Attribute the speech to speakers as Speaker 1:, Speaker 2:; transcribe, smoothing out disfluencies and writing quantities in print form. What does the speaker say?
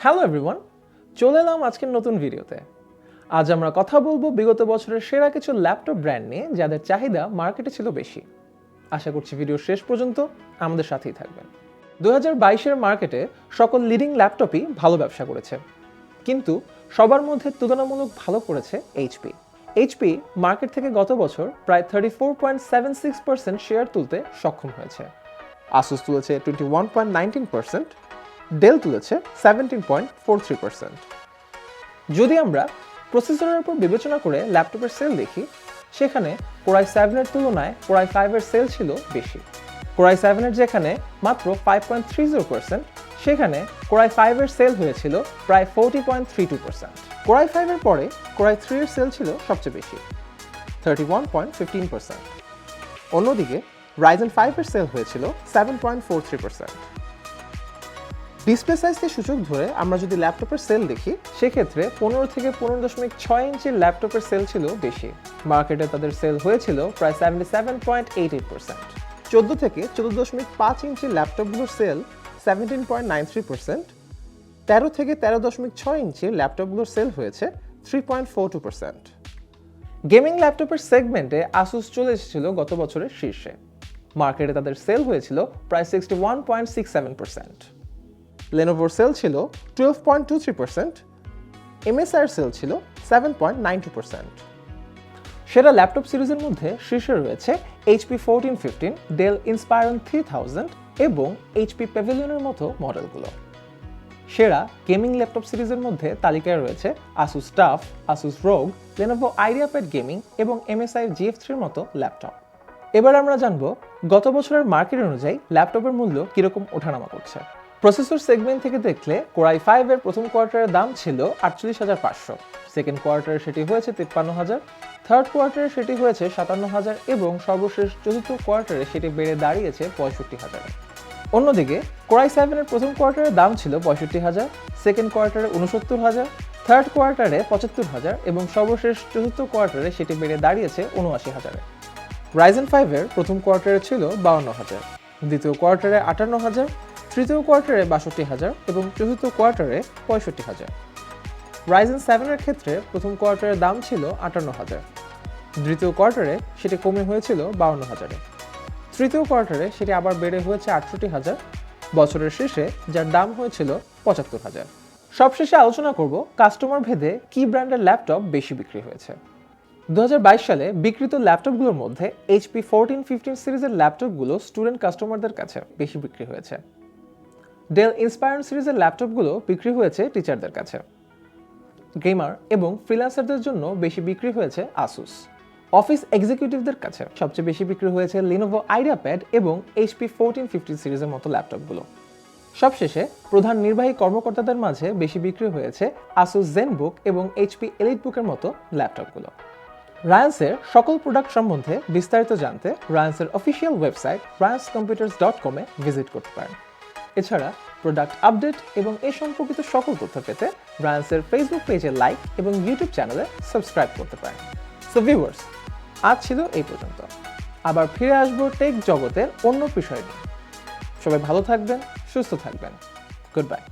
Speaker 1: Hello everyone, চলে এলাম আজকের নতুন ভিডিওতে। আজ আমরা কথা বলবো বিগত বছরের সেরা কিছু ল্যাপটপ ব্র্যান্ড নিয়ে যাদের চাহিদা মার্কেটে ছিল বেশি। আশা করছি ভিডিও শেষ পর্যন্ত আমাদের সাথেই থাকবেন। 2022-এর মার্কেটে সকল লিডিং ল্যাপটপই ভালো ব্যবসা করেছে, কিন্তু সবার মধ্যে তুলনামূলক ভালো করেছে এইচপি। এইচপি মার্কেট থেকে গত বছর প্রায় 34.76% শেয়ার তুলতে সক্ষম হয়েছে। আসুস তুলেছে 21.19%, ডেল তুলেছে 17.43%। যদি আমরা প্রসেসরের উপর বিবেচনা করে ল্যাপটপের সেল দেখি, সেখানে Core i7-এর তুলনায় Core i5-এর সেল ছিল বেশি। Core i7-এর যেখানে মাত্র 5.30%, সেখানে Core i5-এর সেল হয়েছিল প্রায় 40.32%। Core i5-এর পরে Core i3-এর সেল ছিল সবচেয়ে বেশি, 31.15%। অন্যদিকে Ryzen 5-এর সেল হয়েছিল 7.43%। ডিসপ্লে সাইজকে সূচক ধরে আমরা যদি ল্যাপটপের সেল দেখি, সেক্ষেত্রে 15 থেকে 15.6 ইঞ্চির ল্যাপটপের সেল ছিল বেশি। মার্কেটে তাদের সেল হয়েছিল প্রায় 77.88%। 14 থেকে 14.5 ইঞ্চির ল্যাপটপগুলোর সেল 17.93%। 13 থেকে 13.6 ইঞ্চির ল্যাপটপগুলোর সেল হয়েছে 3.42%। গেমিং ল্যাপটপের সেগমেন্টে আসুস চলে এসেছিল গত বছরের শীর্ষে। মার্কেটে তাদের সেল হয়েছিল প্রায় 61.67%। লেনোভোর সেল ছিল 12.23%, এমএসআইয়ের সেল ছিল 7.92%। সেরা ল্যাপটপ সিরিজের মধ্যে শীর্ষে রয়েছে HP 1415, ডেল ইন্সপায়রন 3000 এবং HP প্যাভিলিয়নের মতো মডেলগুলো। সেরা গেমিং ল্যাপটপ সিরিজের মধ্যে তালিকায় রয়েছে আসুস টাফ, আসুস রোগ, লেনোভো আইডিয়াপ্যাড গেমিং এবং MSI GF3-এর মতো ল্যাপটপ। এবার আমরা জানব গত বছরের মার্কেট অনুযায়ী ল্যাপটপের মূল্য কিরকম ওঠানামা করছে। প্রসেসর সেগমেন্ট থেকে দেখলে Core i5-এর প্রথম কোয়ার্টারের দাম ছিল 48,500, সেকেন্ড কোয়ার্টারে সেটি হয়েছে 53,000, থার্ড কোয়ার্টারে সেটি হয়েছে 57,000 এবং সর্বশেষ চতুর্থ কোয়ার্টারে সেটি বেড়ে দাঁড়িয়েছে 65,000। অন্যদিকে Core i7-এর প্রথম কোয়ার্টারের দাম ছিল 65,000, সেকেন্ড কোয়ার্টারে 69,000, থার্ড কোয়ার্টারে 75,000 এবং সর্বশেষ চতুর্থ কোয়ার্টারে সেটি বেড়ে দাঁড়িয়েছে 79,000। Ryzen 5-এর প্রথম কোয়ার্টারে ছিল 52,000, দ্বিতীয় কোয়ার্টারে 58,000, তৃতীয় কোয়ার্টারে 62,000 এবং চতুর্থ কোয়ার্টারে 65,000। Ryzen 7-এর ক্ষেত্রে প্রথম কোয়ার্টারের দাম ছিল 58,000, দ্বিতীয় কোয়ার্টারে সেটি কমে হয়েছিল 52,000-এ, তৃতীয় কোয়ার্টারে সেটি আবার বেড়ে হয়েছে 68,000, বছরের শেষে যার দাম হয়েছিল 75,000। সবশেষে আলোচনা করব কাস্টমার ভেদে কি ব্র্যান্ডের ল্যাপটপ বেশি বিক্রি হয়েছে। 2022 সালে বিক্রিত ল্যাপটপগুলোর মধ্যে HP 1415 সিরিজের ল্যাপটপগুলো স্টুডেন্ট কাস্টমারদের কাছে বেশি বিক্রি হয়েছে। ডেল ইন্সপায়রন সিরিজের ল্যাপটপগুলো বিক্রি হয়েছে টিচারদের কাছে। গেমার এবং ফ্রিল্যান্সারদের জন্য বেশি বিক্রি হয়েছে আসুস। অফিস এক্সিকিউটিভদের কাছে সবচেয়ে বেশি বিক্রি হয়েছে লেনোভো আইডিয়াপ্যাড এবং HP 1415 সিরিজের মতো ল্যাপটপগুলো। সবশেষে প্রধান নির্বাহী কর্মকর্তাদের মাঝে বেশি বিক্রি হয়েছে আসুস জেনবুক এবং HP এলিটবুকের মতো ল্যাপটপগুলো। রায়ান্সের সকল প্রোডাক্ট সম্বন্ধে বিস্তারিত জানতে রায়ান্সের অফিসিয়াল ওয়েবসাইট rayanscomputers.com-এ ভিজিট করতে পারেন। এছাড়া প্রোডাক্ট আপডেট এবং এ সম্পর্কিত সকল তথ্য পেতে রায়ান্সের ফেসবুক পেজে লাইক এবং ইউটিউব চ্যানেলে সাবস্ক্রাইব করতে পারেন। সো ভিউয়ার্স, আজ ছিল এই পর্যন্ত। আবার ফিরে আসবো টেক জগতের অন্য বিষয় নিয়ে। সবাই ভালো থাকবেন, সুস্থ থাকবেন। Good bye.